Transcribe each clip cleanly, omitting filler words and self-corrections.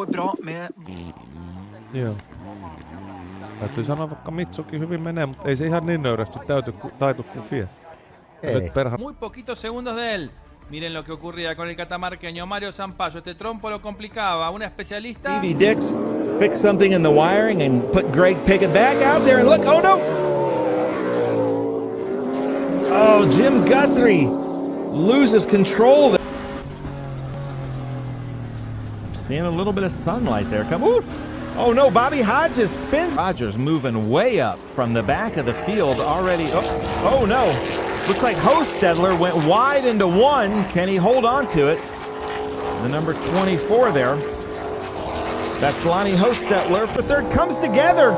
går bra med... Joo. Täytyy sanoa, vaikka Mitsuki hyvin menee, mutta ei se ihan niin nöyrästi taitu kuin Fiesta. Muy poquitos segundos de él. Miren lo que ocurría con el catamarqueño Mario Zampayo. Este trompo lo complicaba. Una especialista. Stevie Dix fixed something in the wiring and put Greg Pickett back out there and look. Oh no! Oh, Jim Guthrie loses control. Seeing a little bit of sunlight there. Come. Ooh. Oh no, Bobby Hodges spins. Rogers moving way up from the back of the field already. Oh no. Looks like Hostetler went wide into one. Can he hold on to it? The number 24 there. That's Lonnie Hostetler for third. Comes together.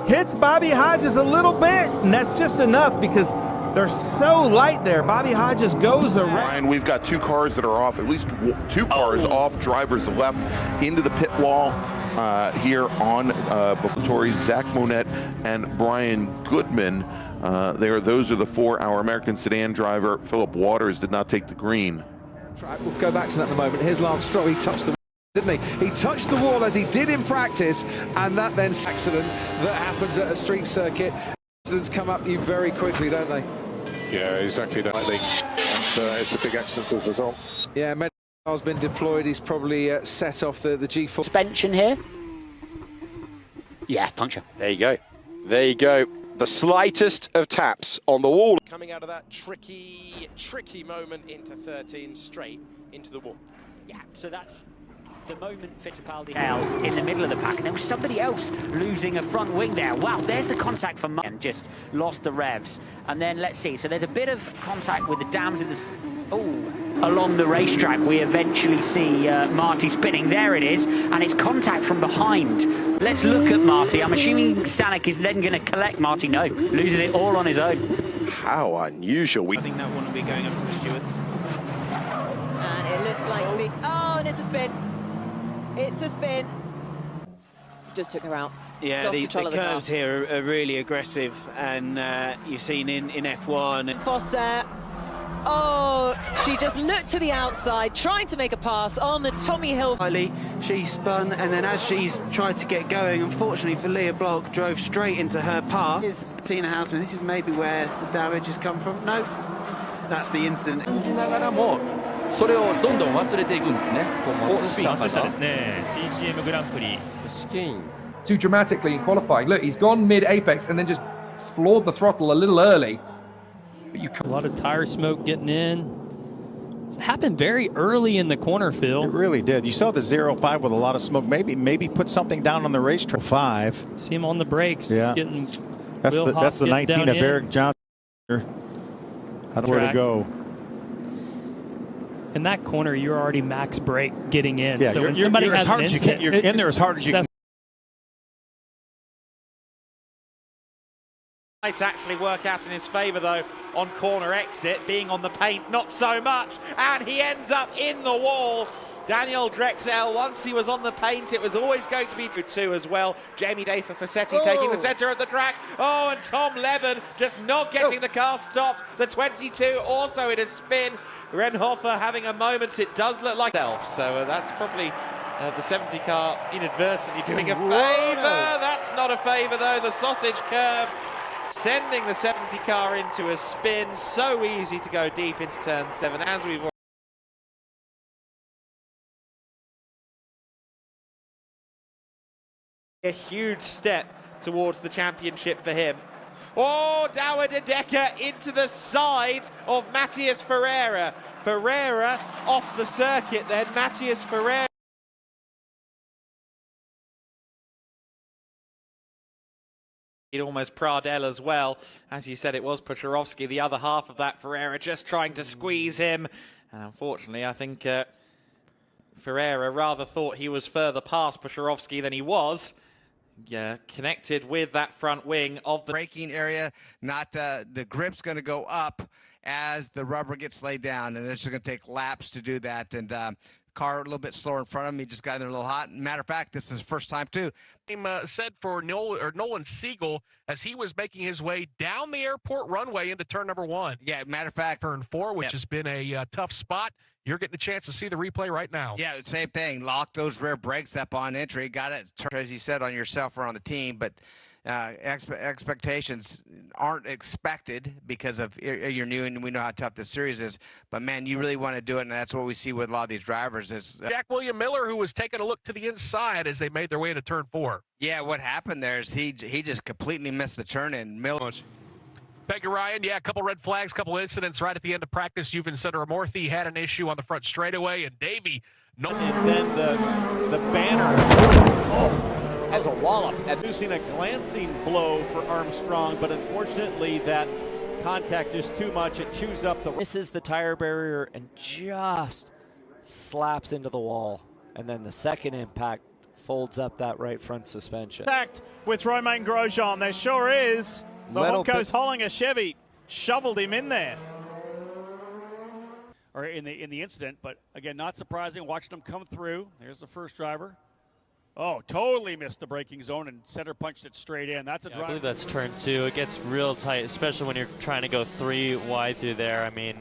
Hits Bobby Hodges a little bit. And that's just enough because they're so light there. Bobby Hodges goes around. Ryan, we've got two cars that are off, at least two cars off drivers left into the pit wall here on Tori, Zach Monette and Brian Goodman. Those are the four. Our American sedan driver, Philip Waters, did not take the green. We'll go back to that in a moment. Here's Lance Stroll. He touched the wall, didn't he? He touched the wall as he did in practice, and that then accident that happens at a street circuit. Accidents come up you very quickly, don't they? Yeah, exactly that. And it's a big accident as a result. Yeah, Medical's been deployed. He's probably set off the G4. Suspension here. Yeah, puncture. There you go. There you go. The slightest of taps on the wall. Coming out of that tricky moment into 13 straight into the wall. Yeah, so that's the moment Fittipaldi in the middle of the pack, and there was somebody else losing a front wing there. Wow, there's the contact from and just lost the revs. And then let's see, so there's a bit of contact with the dams in the... Along the racetrack, we eventually see Marty spinning. There it is, and it's contact from behind. Let's look at Marty. I'm assuming Stanek is then going to collect Marty. No, loses it all on his own. How unusual. I think that one will be going up to the stewards. And it looks like oh, and it's a spin. It's a spin. Just took her out. Yeah, the curves here are really aggressive, and you've seen in F1. Foss there. Oh, she just looked to the outside, trying to make a pass on the Tommy Hill. She spun, and then as she's tried to get going, unfortunately for Leah Block, drove straight into her path. Here's Tina Houseman. This is maybe where the damage has come from. No, that's the incident. Too dramatically in qualifying. Look, he's gone mid-apex and then just floored the throttle a little early. A lot of tire smoke getting in. It happened very early in the corner, Phil. It really did. You saw the 0-5 with a lot of smoke. Maybe put something down on the racetrack. 5. See him on the brakes. Yeah. That's the 19 of Eric Johnson. I don't know where to go. In that corner, you're already max brake getting in. Yeah, so when somebody has an incident, you're in there as hard as you can. Might actually work out in his favour though on corner exit, being on the paint not so much, and he ends up in the wall. Daniel Drexel, once he was on the paint, it was always going to be 2 as well. Jamie Day for Fassetti taking the centre of the track. Oh, and Tom Levin just not getting the car stopped. The 22 also in a spin. Renhofer having a moment, it does look like self, so that's probably the 70 car inadvertently doing a favour. That's not a favour though, the sausage curve sending the 70 car into a spin. So easy to go deep into turn 7, as we've already. A huge step towards the championship for him. Oh, Douwe de Decker into the side of Matthias Ferreira. Ferreira off the circuit then, Matthias Ferreira. Almost Pradel as well. As you said, it was Pucharovsky, the other half of that. Ferreira just trying to squeeze him. And unfortunately, I think Ferreira rather thought he was further past Pucharovsky than he was. Yeah, connected with that front wing of the braking area. Not the grip's going to go up as the rubber gets laid down, and it's going to take laps to do that. And car a little bit slower in front of him. He just got in there a little hot. Matter of fact, this is his first time too. Said for Nolan Siegel as he was making his way down the airport runway into turn number 1. Yeah, matter of fact, turn 4, which has been a tough spot. You're getting a chance to see the replay right now. Yeah, same thing. Lock those rear brakes up on entry. Got it, as you said, on yourself or on the team. But expectations aren't expected because of you're new and we know how tough this series is. But man, you really want to do it, and that's what we see with a lot of these drivers. Is Jack William Miller, who was taking a look to the inside as they made their way into turn 4. Yeah, what happened there is he just completely missed the turn in. Miller. Peggy Ryan, yeah, a couple red flags, couple incidents right at the end of practice. You've been Center Morthy had an issue on the front straightaway, and Davey. No. And then the banner has a wallop, producing a glancing blow for Armstrong, but unfortunately that contact is too much. It chews up the. Misses the tire barrier and just slaps into the wall, and then the second impact folds up that right front suspension. Contact with Romain Grosjean, there sure is. The Honko's hauling a Chevy, shoveled him in there. Or in the incident, but again, not surprising. Watching him come through. There's the first driver. Oh, totally missed the braking zone and center punched it straight in. That's a driver. I believe that's turn 2. It gets real tight, especially when you're trying to go 3 wide through there. I mean,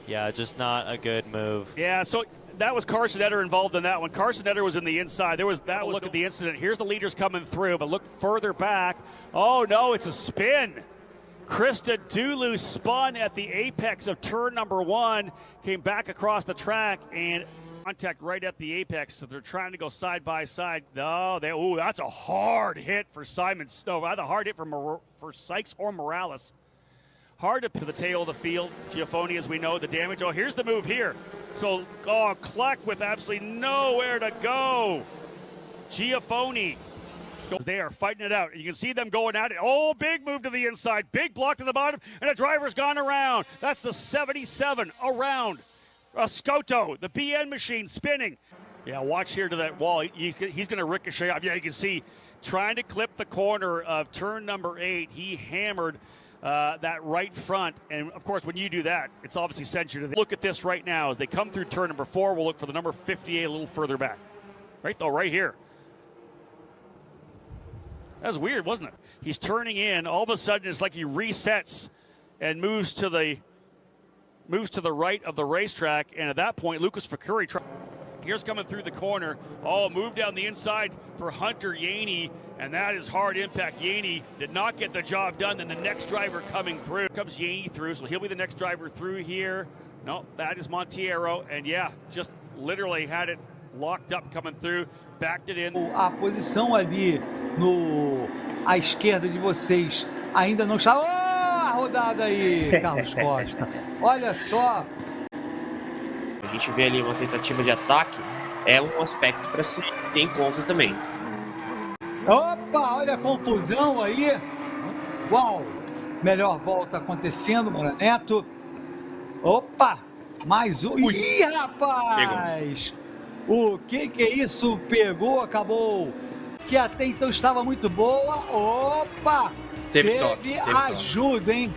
yeah, just not a good move. Yeah, so that was Carson Etter involved in that one. Carson Etter was in the inside. Look at the incident. Here's the leaders coming through, but look further back. Oh no, it's a spin. Krista Dulu spun at the apex of turn number 1, came back across the track and contact right at the apex. So they're trying to go side by side. Oh, that's a hard hit for Simon Snow. That's a hard hit for Sykes or Morales. Hard to the tail of the field. Giafoni, as we know, the damage. Oh, here's the move here. So, Kleck with absolutely nowhere to go. Giafoni. They are fighting it out. You can see them going at it. Oh, big move to the inside. Big block to the bottom, and a driver's gone around. That's the 77 around. Scotto, the BN machine spinning. Yeah, watch here to that wall. He's going to ricochet off. Yeah, you can see trying to clip the corner of turn number 8. He hammered that right front, and of course when you do that, it's obviously sent you to the. Look at this right now as they come through turn number 4. We'll look for the number 58 a little further back. Right here. That was weird, wasn't it? He's turning in. All of a sudden, it's like he resets and moves to the right of the racetrack. And at that point, Lucas Fakuri. Here's coming through the corner. Oh, move down the inside for Hunter Yaney, and that is hard impact. Yaney did not get the job done. Then the next driver coming through. Comes Yaney through, so he'll be the next driver through here. No, that is Monteiro, and yeah, just literally had it locked up coming through, backed it in. A posição ali à esquerda de vocês ainda não está. Oh, a rodada aí, Carlos Costa. Olha só. A gente vê ali uma tentativa de ataque, é um aspecto para se ter em conta também. Opa, olha a confusão aí. Uau, melhor volta acontecendo, Moraneto. Opa, mais um. Ih, rapaz! Pegou. O que é isso? Pegou, acabou. Que até então estava muito boa. Opa! Teve ajuda, hein?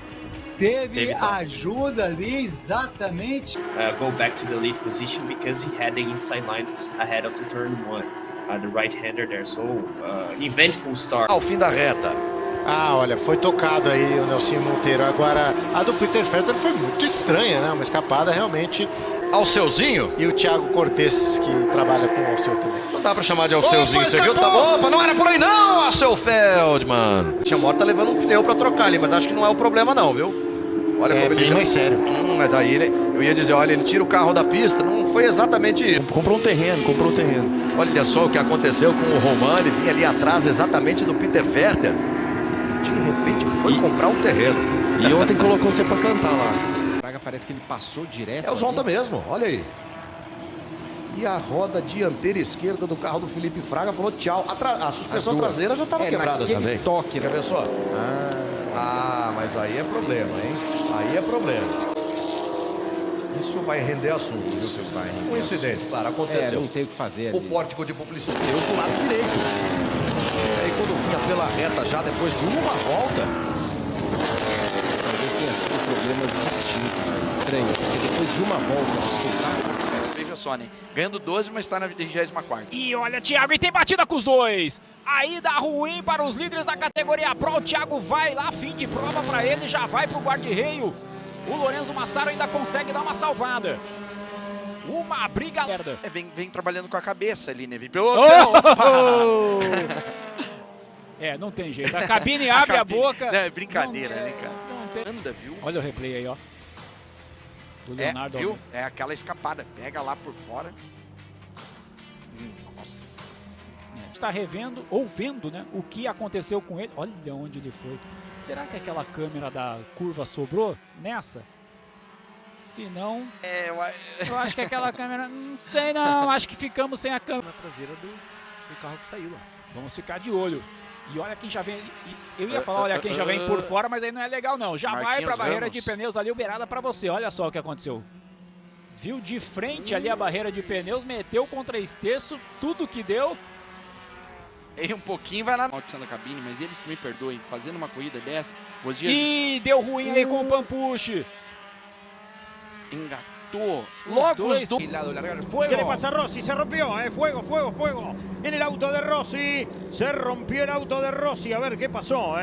Teve ajuda ali, exatamente. Go back to the lead position because he had the inside line ahead of the turn 1. The right-hander there, so eventful start. Ao fim da reta. Olha, foi tocado aí o Nelsinho Monteiro. Agora, a do Peter Fetter foi muito estranha, né? Uma escapada realmente. Alceuzinho? E o Thiago Cortes, que trabalha com o Alceu também. Não dá pra chamar de Alceuzinho, você viu? Opa, não era por aí não, Alceu Feldman. O Chamor tá levando um pneu pra trocar ali, mas acho que não é o problema não, viu? Olha como ele mais sério. Mas daí, eu ia dizer, olha, ele tira o carro da pista, não foi exatamente isso. Comprou um terreno. Olha só o que aconteceu com o Romani, vinha ali atrás exatamente do Peter Fetter. De repente foi comprar um terreno. E ontem colocou você pra cantar lá. Fraga parece que ele passou direto. É o Zonta mesmo, olha aí. E a roda dianteira esquerda do carro do Felipe Fraga falou tchau. A suspensão traseira já estava quebrada também. Toque, quer ver só? Mas aí é problema, hein? Aí é problema. Isso vai render assunto, viu, Felipe? Um incidente, claro, aconteceu. Não tem o que fazer ali. O pórtico de publicidade deu do lado direito. E aí quando vinha pela reta já depois de uma volta. Talvez tenha sido problemas distintos, estranho, porque depois de uma volta, se o carro... Veja Sony. Ganhando 12, mas está na 24ª. E olha, Thiago, e tem batida com os dois. Aí dá ruim para os líderes da categoria Pro. O Thiago vai lá, fim de prova para ele, já vai para o guarda-reio. O Lorenzo Massaro ainda consegue dar uma salvada. Uma briga. Vem trabalhando com a cabeça ali, né? Vem pelo não tem jeito. A cabine abre a boca. Não, é brincadeira, né, cara? Anda, viu? Olha o replay aí, ó. Do Leonardo. Viu? É aquela escapada. Pega lá por fora. Nossa. A gente está revendo, ou vendo, né, o que aconteceu com ele. Olha onde ele foi. Será que aquela câmera da curva sobrou nessa? Se não, eu acho que aquela câmera, não sei não, acho que ficamos sem a câmera. Na traseira do carro que saiu lá. Vamos ficar de olho. E olha quem já vem, eu ia falar, olha quem já vem por fora, mas aí não é legal não. Já vai para a barreira de pneus ali, liberada para você. Olha só o que aconteceu. Viu de frente ali a barreira de pneus, meteu contra esteço, tudo que deu. E um pouquinho vai lá na maldição da cabine, mas eles me perdoem, fazendo uma corrida dessa. Ih, deu ruim aí com o Pampuche. Engatou. Logo os dois. ¿Qué le pasa a Rossi? Se rompió, fuego, fuego, fuego. En el auto de Rossi. Se rompió el auto de Rossi. A ver qué pasó,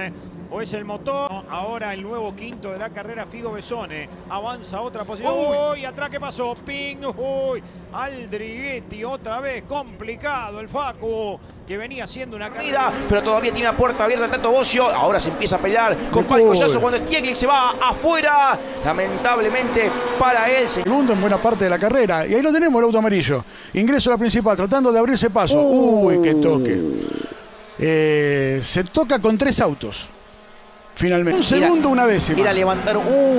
O es el motor. Ahora el nuevo quinto de la carrera, Figo Besone. Avanza otra posición. Uy, atrás, ¿qué pasó? Ping, uy. Aldriguetti otra vez. Complicado el Facu, que venía haciendo una carrera. Pero todavía tiene la puerta abierta tanto Bocio. Ahora se empieza a pelear con Palcollazo cuando el Tiegli se va afuera. Lamentablemente para él. Segundo en buena parte de la carrera. Y ahí lo tenemos, el auto amarillo. Ingreso a la principal, tratando de abrirse paso. Uy, qué toque. Se toca con 3 autos. Finalmente. Un segundo, una décima. Ir a levantar.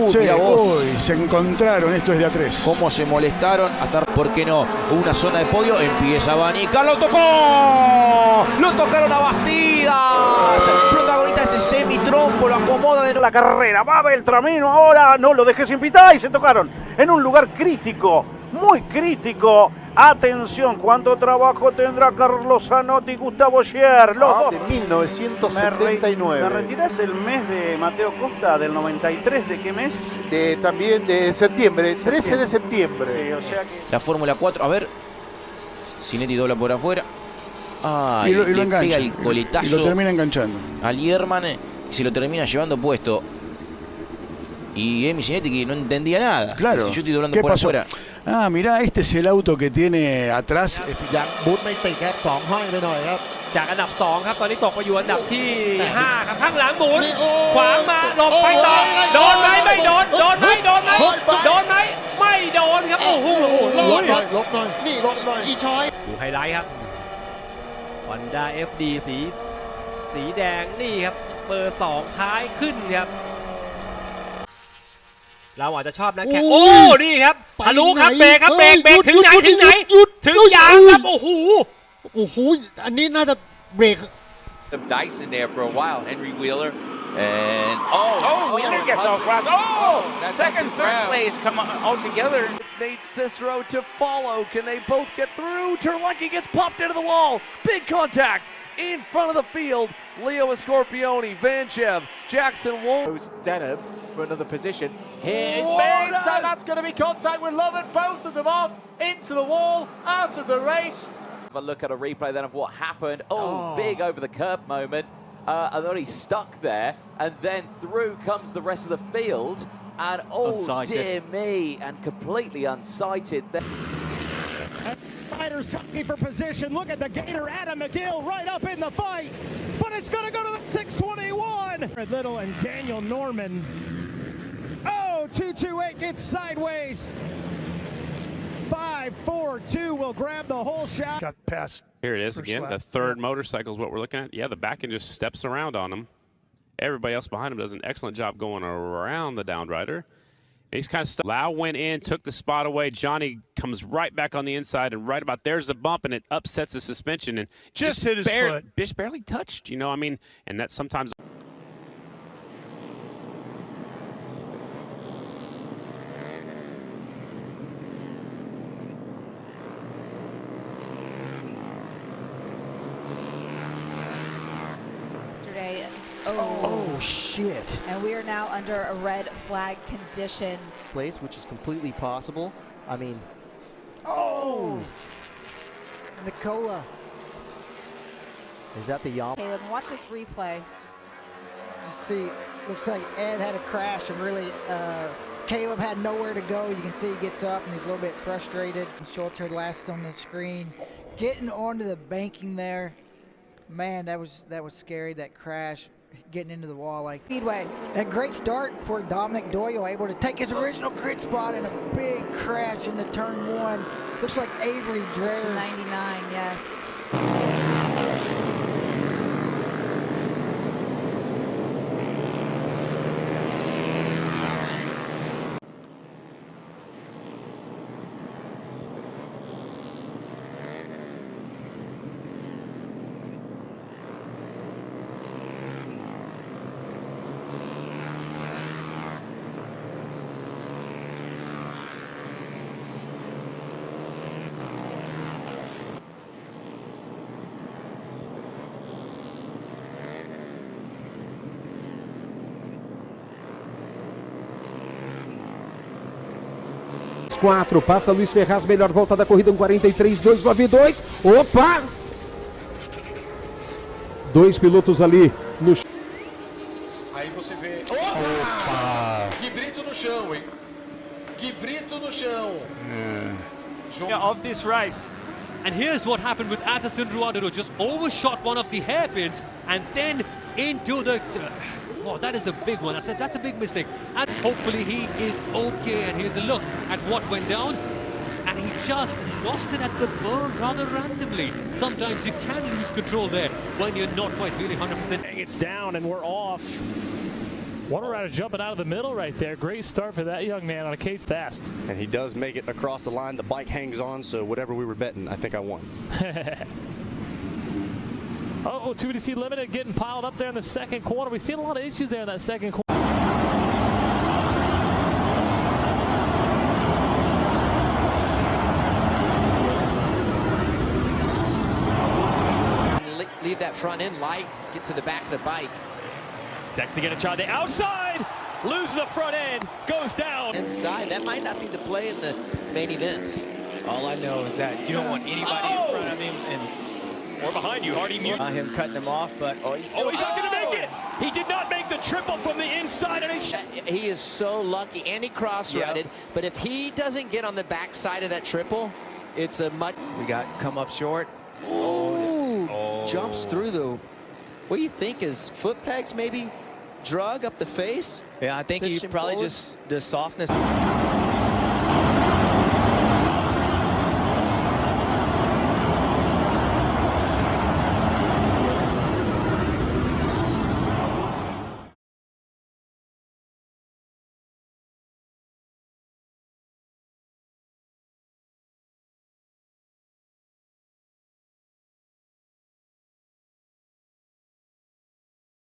Sí, mira vos. Uy, se encontraron, esto es de A3. Cómo se molestaron, hasta, ¿por qué no? Una zona de podio, empieza a abanicar, ¡lo tocó! ¡Lo tocaron a Bastidas! El protagonista de ese semitrompo, lo acomoda de la carrera. Va Beltramino ahora, no lo dejé sin pitar y se tocaron en un lugar crítico, muy crítico. Atención, cuánto trabajo tendrá Carlos Zanotti y Gustavo Schier. Los dos. De 1979. ¿Me retirás el mes de Mateo Costa del 93? ¿De qué mes? También de septiembre, 13 de septiembre. Sí, o sea que... La Fórmula 4, a ver. Cinetti dobla por afuera. Y lo engancha. Pega el coletazo. Y lo termina enganchando. Al Yerman y se lo termina llevando puesto. Y Emi Cinetti que no entendía nada. Claro. Si yo estoy doblando por afuera. Ah, mirá, este es el auto que tiene atrás. บูทไม่ติดครับ2 ห้อยไปหน่อยครับจากอันดับ2ครับตอนนี้ตกไปอยู่อันดับที่5ครับข้างหลังหมุนขวางมาหลบไปต่อโดนไหมไม่โดนโดนไหมโดนไหมโดนไหมไม่โดนครับโอ้โหลบหน่อยนี่ลบหน่อยอีช้อยดูไฮไลท์ครับ Honda FD สีแดงนี่ครับเบอร์2ท้ายขึ้นครับเราอาจจะชอบนักแข่งโอ้นี่ครับทะลุครับเบรกครับเบรกถึงไหนถึงยางครับโอ้โหอันนี้น่าจะเบรก Dyson there for a while, Henry Wheeler, and Wheeler gets off ground. Second, third place come all together. Nate Cicero to follow. Can they both get through? Terlecki gets popped into the wall. Big contact in front of the field. Leo Scorpioni, Vanchev, Jackson Wolf. Denham for another position. Here's Bain, so that's going to be contact with Lovett. Both of them off into the wall, out of the race. Have a look at a replay then of what happened. Big over the curb moment. And then he's stuck there, and then through comes the rest of the field. And unsighted. Dear me, and completely unsighted there. Riders jockey for position. Look at the gator, Adam McGill, right up in the fight. But it's going to go to the 621. Little and Daniel Norman. 228 gets sideways. 5-4-2 will grab the whole shot. Got past. Here it is again. The third motorcycle is what we're looking at. Yeah, the back end just steps around on him. Everybody else behind him does an excellent job going around the downed rider. He's kind of stuck. Lau went in, took the spot away. Johnny comes right back on the inside, and right about there's a bump, and it upsets the suspension. And just hit his foot. Just barely touched, I mean, and that sometimes. Yesterday. Oh, shit. And we are now under a red flag condition. Place, which is completely possible. I mean, Oh! Nicola. Is that the yaw? Caleb, watch this replay. Just see, looks like Ed had a crash and really Caleb had nowhere to go. You can see he gets up and he's a little bit frustrated. Schulter last on the screen. Getting onto the banking there. Man, that was scary, that crash. Getting into the wall like Speedway. A great start for Dominic Doyle, able to take his original grid spot in a big crash into turn 1. Looks like Avery Dreher. 99, yes. Quatro, passa Luiz Ferraz, melhor volta da corrida, 43.292. Opa! 2 pilotos ali no chão. Aí você vê. Opa! Que brito no chão, hein? Que brito no chão. Of this race. And here's what happened with Addison Ruadero. Just overshot one of the hairpins and then into the... Oh, that is a big one. That's a big mistake. And hopefully he is okay. And here's a look at what went down. And he just lost it at the burn rather randomly. Sometimes you can lose control there when you're not quite really 100%. It's down and we're off. Water Rider jumping out of the middle right there. Great start for that young man on a Kate Fast. And he does make it across the line. The bike hangs on, so whatever we were betting, I think I won. Oh, 2DC Limited getting piled up there in the second corner. We've seen a lot of issues there in that second corner. Leave that front end light, get to the back of the bike. Sexton going to try the outside, loses the front end, goes down. Inside, that might not be the play in the main events. All I know is that you don't want anybody in front of him and or behind you. Hardy Mute. Him cutting him off, but he's not going to make it. He did not make the triple from the inside. And he is so lucky, and he cross-rided. But if he doesn't get on the back side of that triple, it's a much... We got come up short. Jumps through the... What do you think? Is foot pegs maybe drug up the face? Yeah, I think he probably just the softness.